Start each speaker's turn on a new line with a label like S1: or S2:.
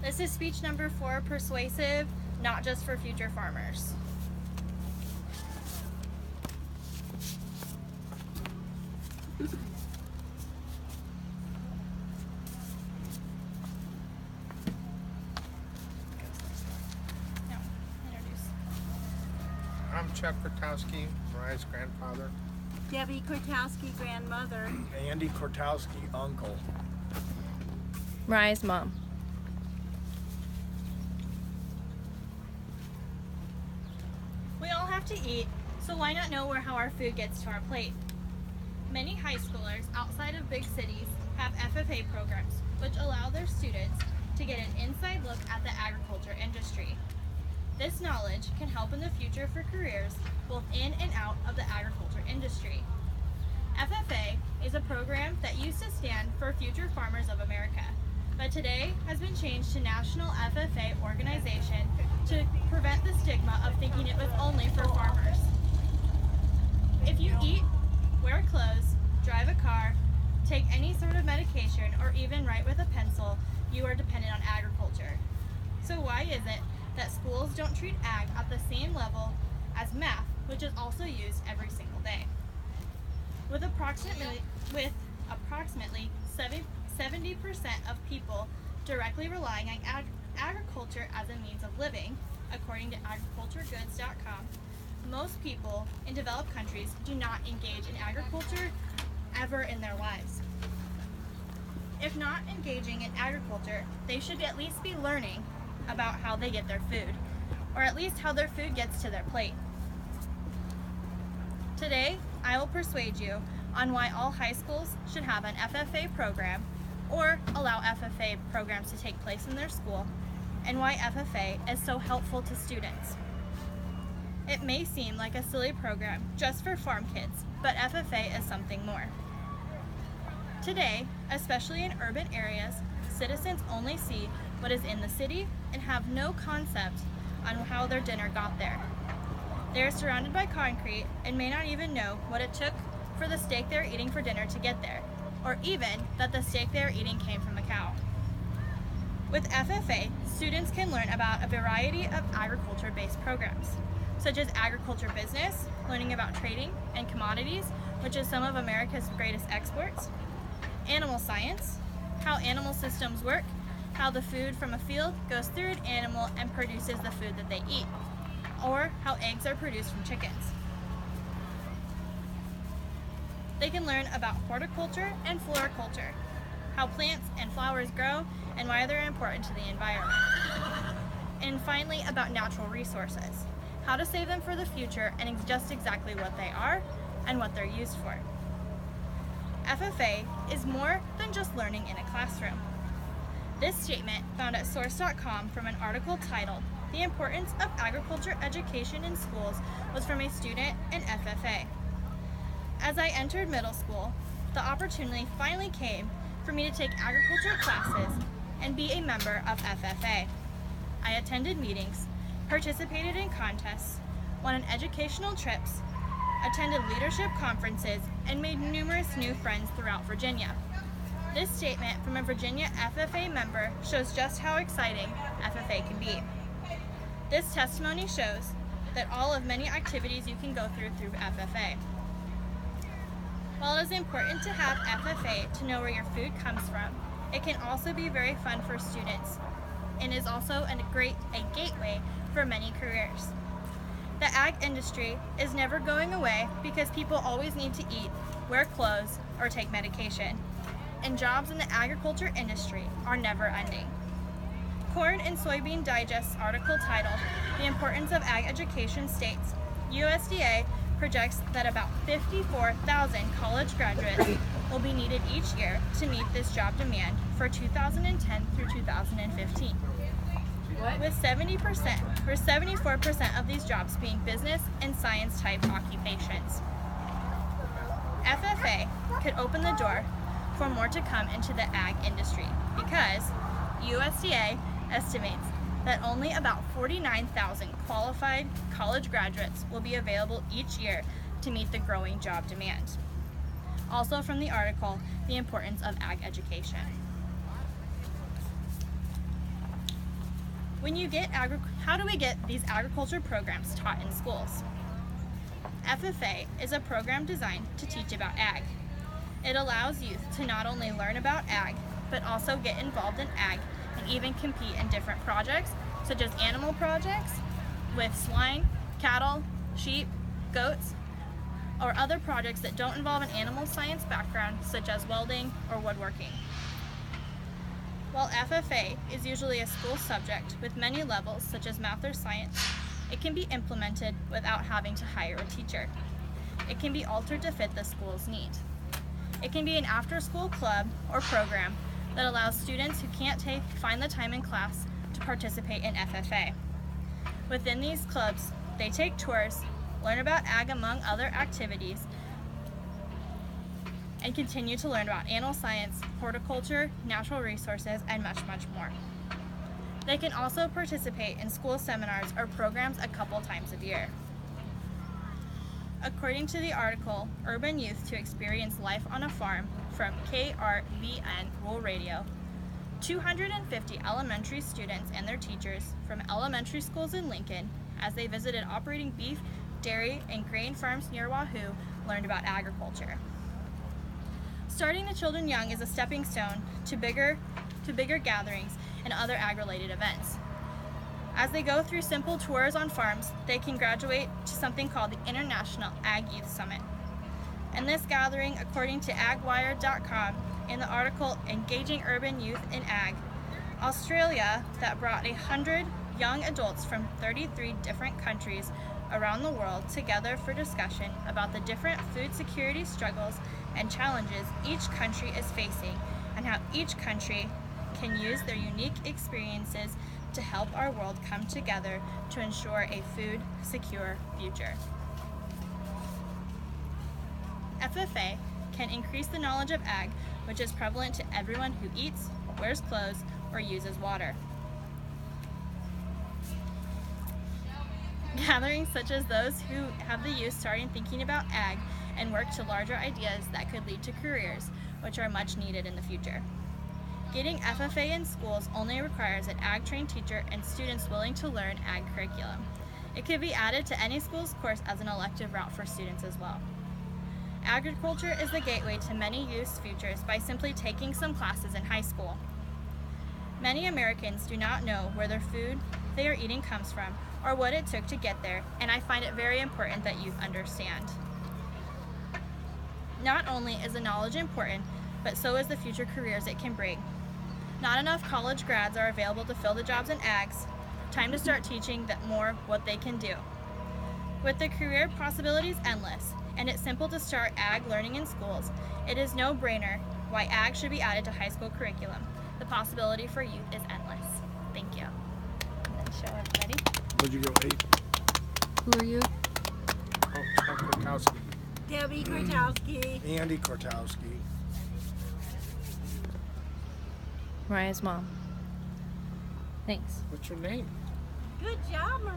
S1: This is speech number 4, persuasive, not just for future farmers. No, introduce.
S2: I'm Chuck Kortowski, Mariah's grandfather.
S3: Debbie Kortowski, grandmother.
S4: Andy Kortowski, uncle.
S5: Mariah's mom.
S1: We all have to eat, so why not know how our food gets to our plate? Many high schoolers outside of big cities have FFA programs, which allow their students to get an inside look at the agriculture industry. This knowledge can help in the future for careers both in and out of the agriculture industry. FFA is a program that used to stand for Future Farmers of America, but today has been changed to National FFA Organization to prevent the stigma of thinking it was only for farmers. If you eat, wear clothes, drive a car, take any sort of medication, or even write with a pencil, you are dependent on agriculture. So why is it that schools don't treat ag at the same level as math, which is also used every single day? With approximately 70% of people directly relying on agriculture as a means of living, according to agriculturegoods.com, most people in developed countries do not engage in agriculture ever in their lives. If not engaging in agriculture, they should at least be learning about how they get their food, or at least how their food gets to their plate. Today, I will persuade you on why all high schools should have an FFA program or allow FFA programs to take place in their school, and why FFA is so helpful to students. It may seem like a silly program just for farm kids, but FFA is something more. Today, especially in urban areas, citizens only see what is in the city and have no concept on how their dinner got there. They are surrounded by concrete and may not even know what it took for the steak they are eating for dinner to get there, or even that the steak they are eating came from a cow. With FFA, students can learn about a variety of agriculture-based programs, such as agriculture business, learning about trading and commodities, which is some of America's greatest exports, animal science, how animal systems work, how the food from a field goes through an animal and produces the food that they eat, or how eggs are produced from chickens. They can learn about horticulture and floriculture, how plants and flowers grow and why they're important to the environment. And finally, about natural resources, how to save them for the future and just exactly what they are and what they're used for. FFA is more than just learning in a classroom. This statement, found at source.com from an article titled "The Importance of Agriculture Education in Schools," was from a student in FFA. As I entered middle school, the opportunity finally came for me to take agriculture classes and be a member of FFA. I attended meetings, participated in contests, went on educational trips, attended leadership conferences, and made numerous new friends throughout Virginia. This statement from a Virginia FFA member shows just how exciting FFA can be. This testimony shows that all of many activities you can go through FFA. While it is important to have FFA to know where your food comes from, it can also be very fun for students and is also a gateway for many careers. The ag industry is never going away because people always need to eat, wear clothes, or take medication. And jobs in the agriculture industry are never ending. Corn and Soybean Digest's article titled "The Importance of Ag Education" states, USDA projects that about 54,000 college graduates will be needed each year to meet this job demand for 2010 through 2015. With 74% of these jobs being business and science type occupations. FFA could open the door for more to come into the ag industry because USDA estimates that only about 49,000 qualified college graduates will be available each year to meet the growing job demand. Also from the article, The Importance of Ag Education. How do we get these agriculture programs taught in schools? FFA is a program designed to teach about ag. It allows youth to not only learn about ag, but also get involved in ag and even compete in different projects, such as animal projects with swine, cattle, sheep, goats, or other projects that don't involve an animal science background, such as welding or woodworking. While FFA is usually a school subject with many levels, such as math or science, it can be implemented without having to hire a teacher. It can be altered to fit the school's need. It can be an after-school club or program that allows students who can't find the time in class to participate in FFA. Within these clubs, they take tours, learn about ag among other activities, and continue to learn about animal science, horticulture, natural resources, and much, much more. They can also participate in school seminars or programs a couple times a year. According to the article, Urban Youth to Experience Life on a Farm from KRVN Rural Radio, 250 elementary students and their teachers from elementary schools in Lincoln, as they visited operating beef, dairy, and grain farms near Wahoo, learned about agriculture. Starting the children young is a stepping stone to bigger gatherings and other ag-related events. As they go through simple tours on farms, they can graduate to something called the International Ag Youth Summit. In this gathering, according to agwire.com, in the article Engaging Urban Youth in Ag, Australia, that brought 100 young adults from 33 different countries around the world together for discussion about the different food security struggles and challenges each country is facing and how each country can use their unique experiences to help our world come together to ensure a food secure future. FFA can increase the knowledge of ag, which is prevalent to everyone who eats, wears clothes, or uses water. Gatherings such as those who have the youth starting thinking about ag and work to larger ideas that could lead to careers, which are much needed in the future. Getting FFA in schools only requires an ag-trained teacher and students willing to learn ag curriculum. It could be added to any school's course as an elective route for students as well. Agriculture is the gateway to many youth's futures by simply taking some classes in high school. Many Americans do not know where their food they are eating comes from or what it took to get there, and I find it very important that youth understand. Not only is the knowledge important, but so is the future careers it can bring. Not enough college grads are available to fill the jobs in ags. Time to start teaching them more what they can do. With the career possibilities endless, and it's simple to start ag learning in schools, it is no-brainer why ag should be added to high school curriculum. The possibility for youth is endless. Thank you. And then show everybody.
S4: Would you go 8?
S5: Who are you?
S2: Oh, Chuck Rutowski.
S3: Debbie Kortowski.
S4: Andy Kortowski.
S5: Mariah's mom. Thanks.
S2: What's your name?
S3: Good job,